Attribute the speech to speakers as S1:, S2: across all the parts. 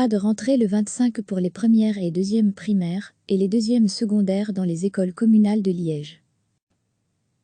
S1: Pas de rentrée le 25 pour les premières et deuxièmes primaires et les deuxièmes secondaires dans les écoles communales de Liège.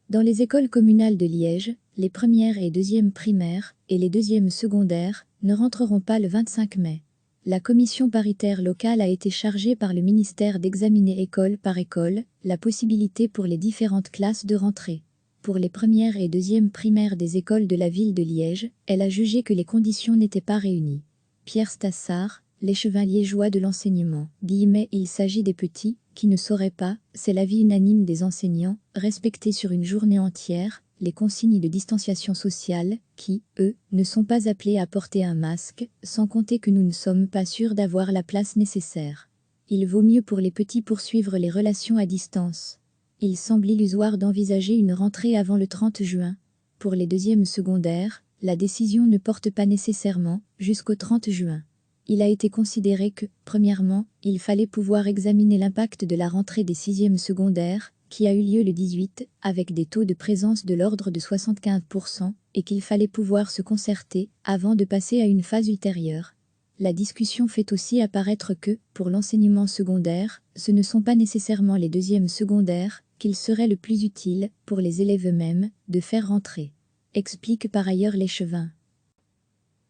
S1: Dans les écoles communales de Liège, les premières et deuxièmes primaires et les deuxièmes secondaires ne rentreront pas le 25 mai. La commission paritaire locale a été chargée par le ministère d'examiner école par école la possibilité pour les différentes classes de rentrer. Pour les premières et deuxièmes primaires des écoles de la ville de Liège, elle a jugé que les conditions n'étaient pas réunies. Pierre Stassard, l'échevin liégeois de l'enseignement, il s'agit des petits, qui ne sauraient pas, c'est l'avis unanime des enseignants, respecter sur une journée entière, les consignes de distanciation sociale, qui, eux, ne sont pas appelés à porter un masque, sans compter que nous ne sommes pas sûrs d'avoir la place nécessaire. Il vaut mieux pour les petits poursuivre les relations à distance. Il semble illusoire d'envisager une rentrée avant le 30 juin. Pour les deuxièmes secondaires, la décision ne porte pas nécessairement jusqu'au 30 juin. Il a été considéré que, premièrement, il fallait pouvoir examiner l'impact de la rentrée des sixièmes secondaires, qui a eu lieu le 18, avec des taux de présence de l'ordre de 75%, et qu'il fallait pouvoir se concerter avant de passer à une phase ultérieure. La discussion fait aussi apparaître que, pour l'enseignement secondaire, ce ne sont pas nécessairement les deuxièmes secondaires qu'il serait le plus utile, pour les élèves eux-mêmes, de faire rentrer. Explique par ailleurs l'échevin.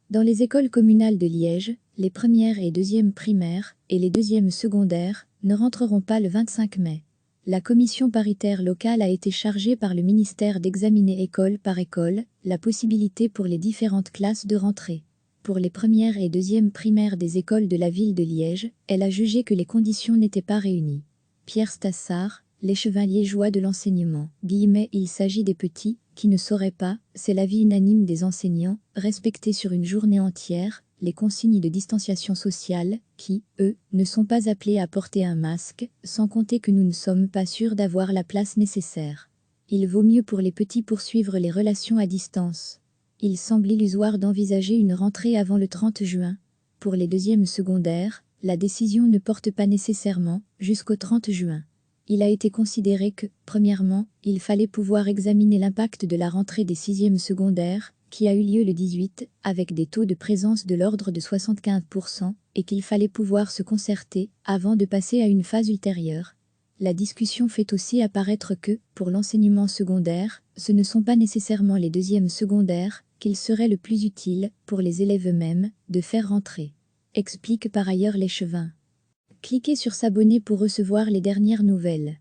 S1: Dans les écoles communales de Liège, les premières et deuxièmes primaires et les deuxièmes secondaires ne rentreront pas le 25 mai. La commission paritaire locale a été chargée par le ministère d'examiner école par école la possibilité pour les différentes classes de rentrer. Pour les premières et deuxièmes primaires des écoles de la ville de Liège, elle a jugé que les conditions n'étaient pas réunies. Pierre Stassard, l'échevin liégeois de l'enseignement, il s'agit des petits, qui ne sauraient pas, c'est l'avis unanime des enseignants, respecter sur une journée entière, les consignes de distanciation sociale, qui, eux, ne sont pas appelés à porter un masque, sans compter que nous ne sommes pas sûrs d'avoir la place nécessaire. Il vaut mieux pour les petits poursuivre les relations à distance. Il semble illusoire d'envisager une rentrée avant le 30 juin. Pour les deuxièmes secondaires, la décision ne porte pas nécessairement jusqu'au 30 juin. Il a été considéré que, premièrement, il fallait pouvoir examiner l'impact de la rentrée des sixièmes secondaires, qui a eu lieu le 18, avec des taux de présence de l'ordre de 75%, et qu'il fallait pouvoir se concerter avant de passer à une phase ultérieure. La discussion fait aussi apparaître que, pour l'enseignement secondaire, ce ne sont pas nécessairement les deuxièmes secondaires qu'il serait le plus utile, pour les élèves eux-mêmes, de faire rentrer. Explique par ailleurs l'échevin. Cliquez sur s'abonner pour recevoir les dernières nouvelles.